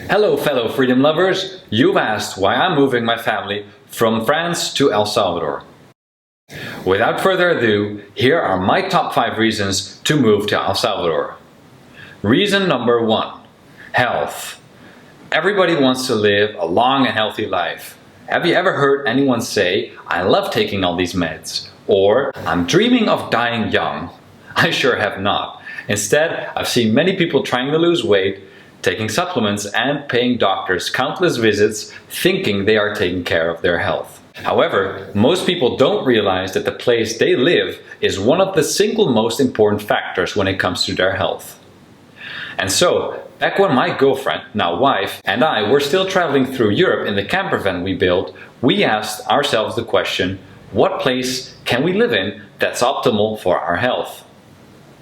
Hello fellow freedom lovers, you've asked why I'm moving my family from France to El Salvador. Without further ado, here are my top 5 reasons to move to El Salvador. Reason number 1. Health. Everybody wants to live a long and healthy life. Have you ever heard anyone say, "I love taking all these meds," or "I'm dreaming of dying young"? I sure have not. Instead, I've seen many people trying to lose weight, taking supplements and paying doctors countless visits thinking they are taking care of their health. However, most people don't realize that the place they live is one of the single most important factors when it comes to their health. And so, back when my girlfriend, now wife, and I were still traveling through Europe in the camper van we built, we asked ourselves the question, what place can we live in that's optimal for our health?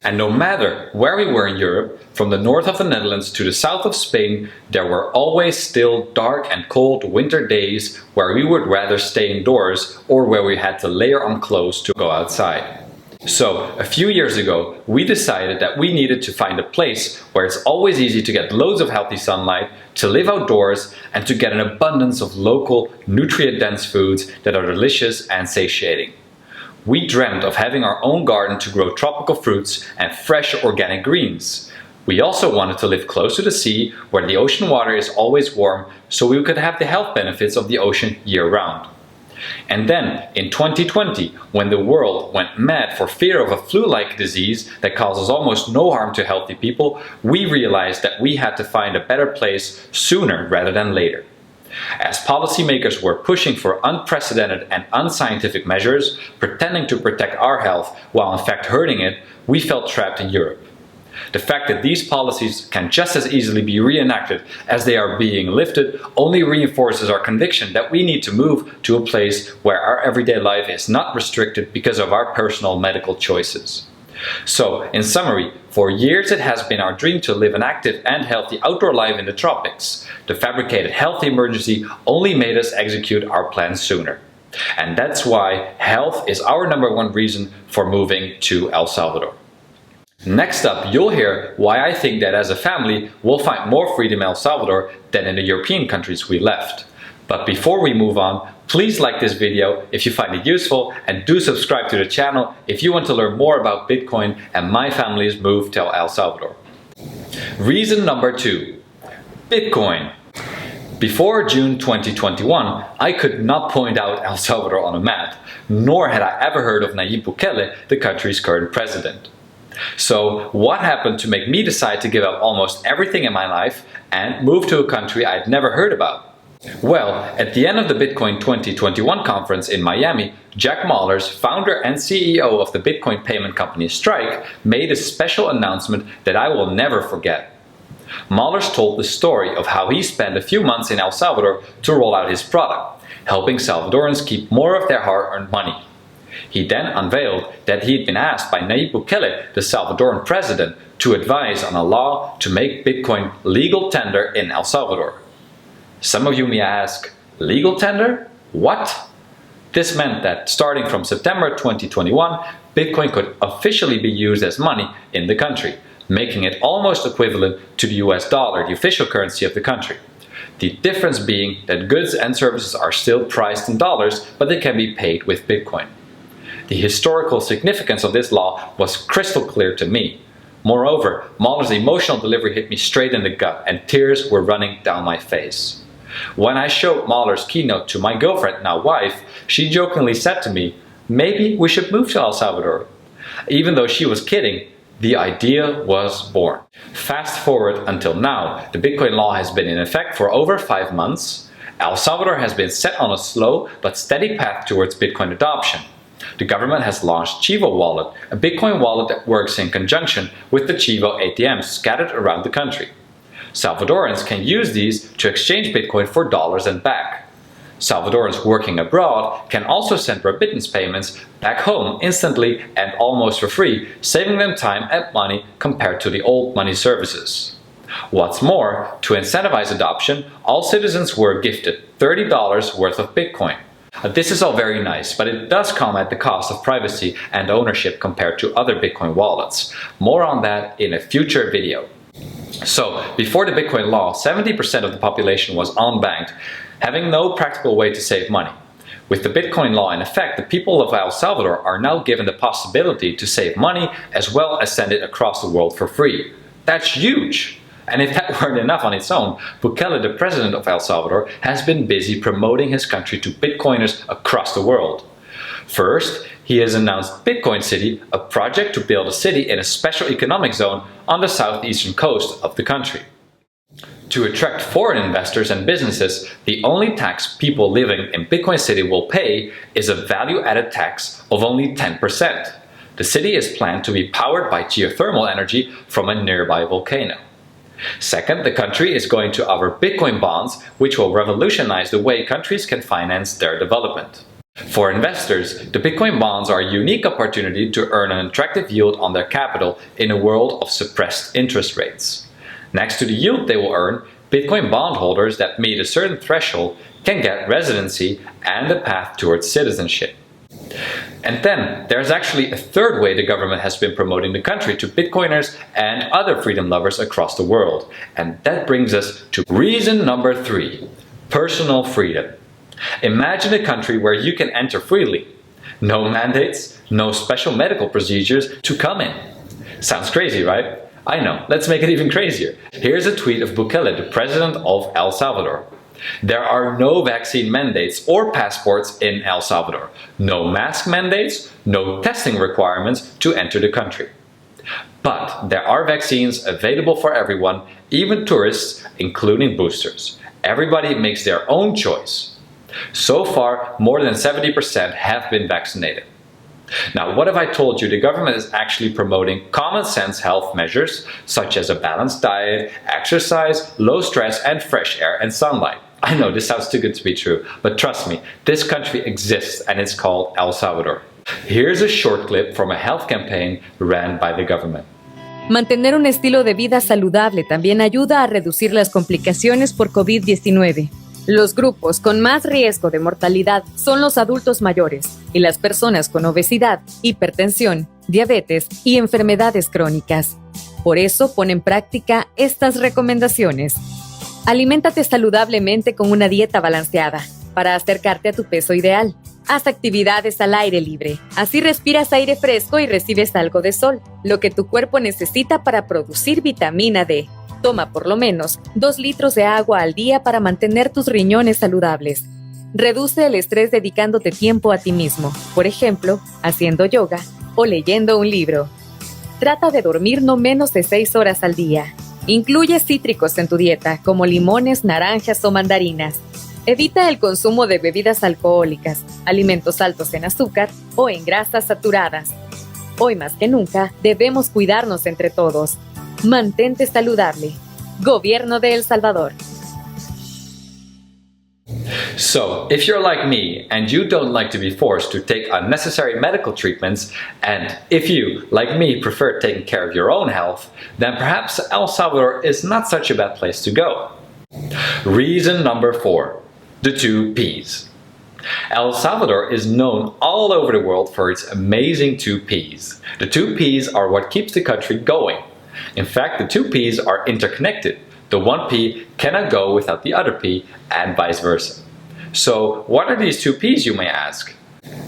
And no matter where we were in Europe, from the north of the Netherlands to the south of Spain, there were always still dark and cold winter days where we would rather stay indoors or where we had to layer on clothes to go outside. So, a few years ago, we decided that we needed to find a place where it's always easy to get loads of healthy sunlight, to live outdoors, and to get an abundance of local, nutrient-dense foods that are delicious and satiating. We dreamt of having our own garden to grow tropical fruits and fresh organic greens. We also wanted to live close to the sea, where the ocean water is always warm, so we could have the health benefits of the ocean year-round. And then, in 2020, when the world went mad for fear of a flu-like disease that causes almost no harm to healthy people, we realized that we had to find a better place sooner rather than later. As policymakers were pushing for unprecedented and unscientific measures, pretending to protect our health while in fact hurting it, we felt trapped in Europe. The fact that these policies can just as easily be reenacted as they are being lifted only reinforces our conviction that we need to move to a place where our everyday life is not restricted because of our personal medical choices. So, in summary, for years it has been our dream to live an active and healthy outdoor life in the tropics. The fabricated health emergency only made us execute our plans sooner. And that's why health is our number 1 reason for moving to El Salvador. Next up, you'll hear why I think that as a family, we'll find more freedom in El Salvador than in the European countries we left. But before we move on, please like this video if you find it useful, and do subscribe to the channel if you want to learn more about Bitcoin and my family's move to El Salvador. Reason number 2. Bitcoin. Before June 2021, I could not point out El Salvador on a map, nor had I ever heard of Nayib Bukele, the country's current president. So, what happened to make me decide to give up almost everything in my life and move to a country I'd never heard about? Well, at the end of the Bitcoin 2021 conference in Miami, Jack Mallers, founder and CEO of the Bitcoin payment company Strike, made a special announcement that I will never forget. Mallers told the story of how he spent a few months in El Salvador to roll out his product, helping Salvadorans keep more of their hard-earned money. He then unveiled that he had been asked by Nayib Bukele, the Salvadoran president, to advise on a law to make Bitcoin legal tender in El Salvador. Some of you may ask, legal tender? What? This meant that starting from September 2021, Bitcoin could officially be used as money in the country, making it almost equivalent to the US dollar, the official currency of the country. The difference being that goods and services are still priced in dollars, but they can be paid with Bitcoin. The historical significance of this law was crystal clear to me. Moreover, Mahler's emotional delivery hit me straight in the gut, and tears were running down my face. When I showed Mahler's keynote to my girlfriend, now wife, she jokingly said to me, "Maybe we should move to El Salvador." Even though she was kidding, the idea was born. Fast forward until now, the Bitcoin law has been in effect for over 5 months. El Salvador has been set on a slow but steady path towards Bitcoin adoption. The government has launched Chivo Wallet, a Bitcoin wallet that works in conjunction with the Chivo ATMs scattered around the country. Salvadorans can use these to exchange Bitcoin for dollars and back. Salvadorans working abroad can also send remittance payments back home instantly and almost for free, saving them time and money compared to the old money services. What's more, to incentivize adoption, all citizens were gifted $30 worth of Bitcoin. This is all very nice, but it does come at the cost of privacy and ownership compared to other Bitcoin wallets. More on that in a future video. So, before the Bitcoin law, 70% of the population was unbanked, having no practical way to save money. With the Bitcoin law in effect, the people of El Salvador are now given the possibility to save money as well as send it across the world for free. That's huge! And if that weren't enough on its own, Bukele, the president of El Salvador, has been busy promoting his country to Bitcoiners across the world. First, he has announced Bitcoin City, a project to build a city in a special economic zone on the southeastern coast of the country. To attract foreign investors and businesses, the only tax people living in Bitcoin City will pay is a value-added tax of only 10%. The city is planned to be powered by geothermal energy from a nearby volcano. Second, the country is going to offer Bitcoin bonds, which will revolutionize the way countries can finance their development. For investors, the Bitcoin bonds are a unique opportunity to earn an attractive yield on their capital in a world of suppressed interest rates. Next to the yield they will earn, Bitcoin bondholders that meet a certain threshold can get residency and a path towards citizenship. And then, there's actually a third way the government has been promoting the country to Bitcoiners and other freedom lovers across the world. And that brings us to reason number 3, personal freedom. Imagine a country where you can enter freely. No mandates, no special medical procedures to come in. Sounds crazy, right? I know, let's make it even crazier. Here's a tweet of Bukele, the president of El Salvador. There are no vaccine mandates or passports in El Salvador. No mask mandates, no testing requirements to enter the country. But there are vaccines available for everyone, even tourists, including boosters. Everybody makes their own choice. So far, more than 70% have been vaccinated. Now, what have I told you? The government is actually promoting common sense health measures such as a balanced diet, exercise, low stress, and fresh air and sunlight. I know this sounds too good to be true, but trust me, this country exists and it's called El Salvador. Here's a short clip from a health campaign ran by the government. Mantener un estilo de vida saludable también ayuda a reducir las complicaciones por COVID-19. Los grupos con más riesgo de mortalidad son los adultos mayores y las personas con obesidad, hipertensión, diabetes y enfermedades crónicas. Por eso pon en práctica estas recomendaciones. Aliméntate saludablemente con una dieta balanceada para acercarte a tu peso ideal. Haz actividades al aire libre. Así respiras aire fresco y recibes algo de sol, lo que tu cuerpo necesita para producir vitamina D. Toma por lo menos 2 litros de agua al día para mantener tus riñones saludables. Reduce el estrés dedicándote tiempo a ti mismo, por ejemplo, haciendo yoga o leyendo un libro. Trata de dormir no menos de 6 horas al día. Incluye cítricos en tu dieta, como limones, naranjas o mandarinas. Evita el consumo de bebidas alcohólicas, alimentos altos en azúcar o en grasas saturadas. Hoy más que nunca, debemos cuidarnos entre todos. Mantente saludable. Gobierno de El Salvador. So, if you're like me and you don't like to be forced to take unnecessary medical treatments, and if you, like me, prefer taking care of your own health, then perhaps El Salvador is not such a bad place to go. Reason number 4, the 2 Ps. El Salvador is known all over the world for its amazing 2 Ps. The 2 Ps are what keeps the country going. In fact, the 2 Ps are interconnected. The 1 P cannot go without the other P, and vice versa. So, what are these 2 Ps, you may ask?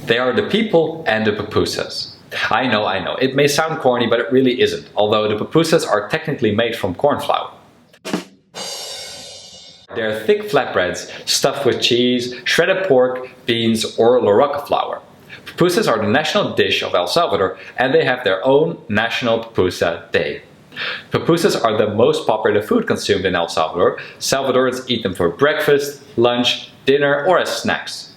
They are the people and the pupusas. I know, it may sound corny, but it really isn't, although the pupusas are technically made from corn flour. They're thick flatbreads stuffed with cheese, shredded pork, beans, or loroca flour. Pupusas are the national dish of El Salvador, and they have their own National Pupusa Day. Pupusas are the most popular food consumed in El Salvador. Salvadorans eat them for breakfast, lunch, dinner, or as snacks.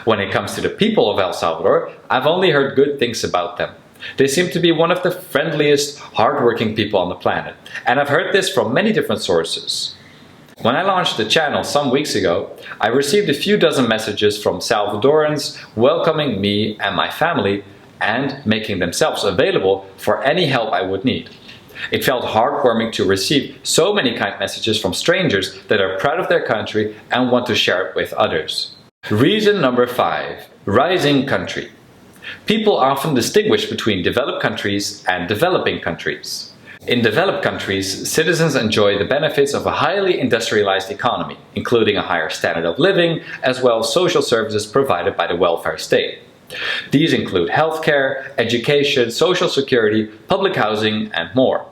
When it comes to the people of El Salvador, I've only heard good things about them. They seem to be one of the friendliest, hardworking people on the planet, and I've heard this from many different sources. When I launched the channel some weeks ago, I received a few dozen messages from Salvadorans welcoming me and my family and making themselves available for any help I would need. It felt heartwarming to receive so many kind messages from strangers that are proud of their country and want to share it with others. Reason number 5, rising country. People often distinguish between developed countries and developing countries. In developed countries, citizens enjoy the benefits of a highly industrialized economy, including a higher standard of living, as well as social services provided by the welfare state. These include healthcare, education, social security, public housing, and more.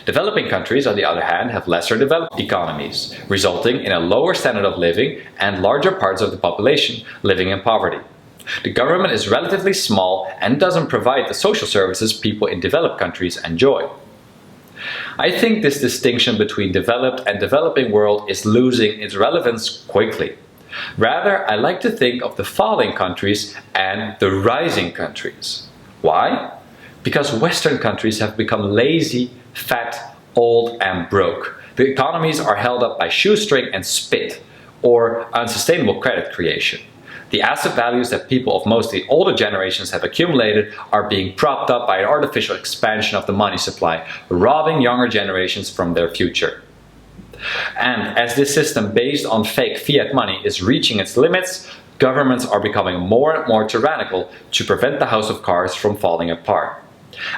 Developing countries, on the other hand, have lesser developed economies, resulting in a lower standard of living and larger parts of the population living in poverty. The government is relatively small and doesn't provide the social services people in developed countries enjoy. I think this distinction between developed and developing world is losing its relevance quickly. Rather, I like to think of the falling countries and the rising countries. Why? Because Western countries have become lazy, fat, old, and broke. The economies are held up by shoestring and spit, or unsustainable credit creation. The asset values that people of mostly older generations have accumulated are being propped up by an artificial expansion of the money supply, robbing younger generations from their future. And as this system based on fake fiat money is reaching its limits, governments are becoming more and more tyrannical to prevent the house of cards from falling apart.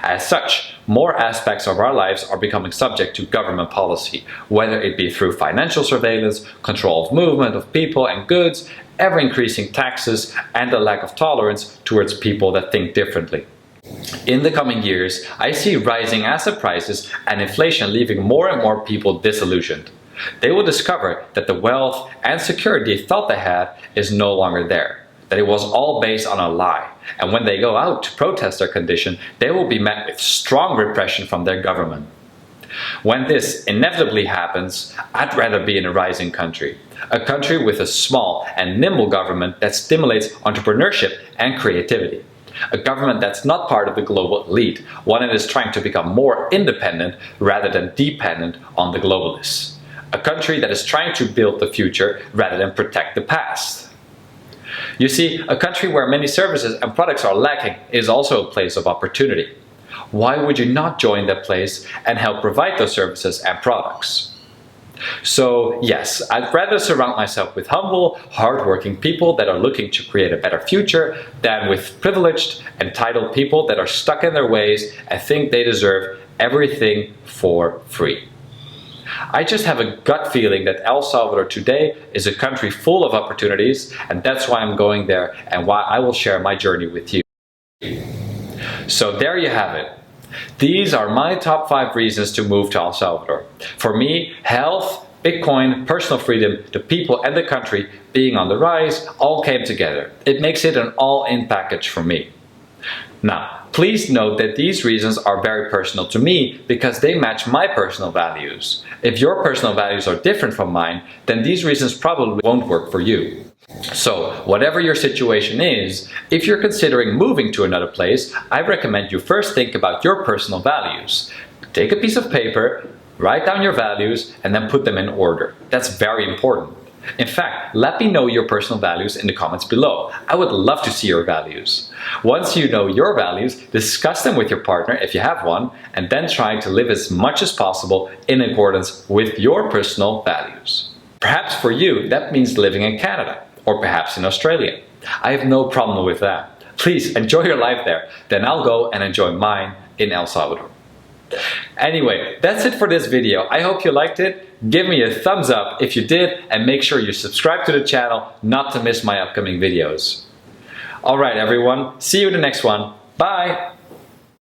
As such, more aspects of our lives are becoming subject to government policy, whether it be through financial surveillance, control of movement of people and goods, ever-increasing taxes, and a lack of tolerance towards people that think differently. In the coming years, I see rising asset prices and inflation leaving more and more people disillusioned. They will discover that the wealth and security they thought they had is no longer there, that it was all based on a lie, and when they go out to protest their condition, they will be met with strong repression from their government. When this inevitably happens, I'd rather be in a rising country, a country with a small and nimble government that stimulates entrepreneurship and creativity. A government that's not part of the global elite, one that is trying to become more independent rather than dependent on the globalists. A country that is trying to build the future rather than protect the past. You see, a country where many services and products are lacking is also a place of opportunity. Why would you not join that place and help provide those services and products? So yes, I'd rather surround myself with humble, hardworking people that are looking to create a better future than with privileged, entitled people that are stuck in their ways and think they deserve everything for free. I just have a gut feeling that El Salvador today is a country full of opportunities, and that's why I'm going there and why I will share my journey with you. So there you have it. These are my top 5 reasons to move to El Salvador. For me, health, Bitcoin, personal freedom, the people and the country being on the rise all came together. It makes it an all-in package for me. Now, please note that these reasons are very personal to me because they match my personal values. If your personal values are different from mine, then these reasons probably won't work for you. So, whatever your situation is, if you're considering moving to another place, I recommend you first think about your personal values. Take a piece of paper, write down your values, and then put them in order. That's very important. In fact, let me know your personal values in the comments below. I would love to see your values. Once you know your values, discuss them with your partner if you have one, and then try to live as much as possible in accordance with your personal values. Perhaps for you, that means living in Canada, or perhaps in Australia. I have no problem with that. Please enjoy your life there, then I'll go and enjoy mine in El Salvador. Anyway, that's it for this video. I hope you liked it. Give me a thumbs up if you did, and make sure you subscribe to the channel not to miss my upcoming videos. Alright everyone, see you in the next one. Bye!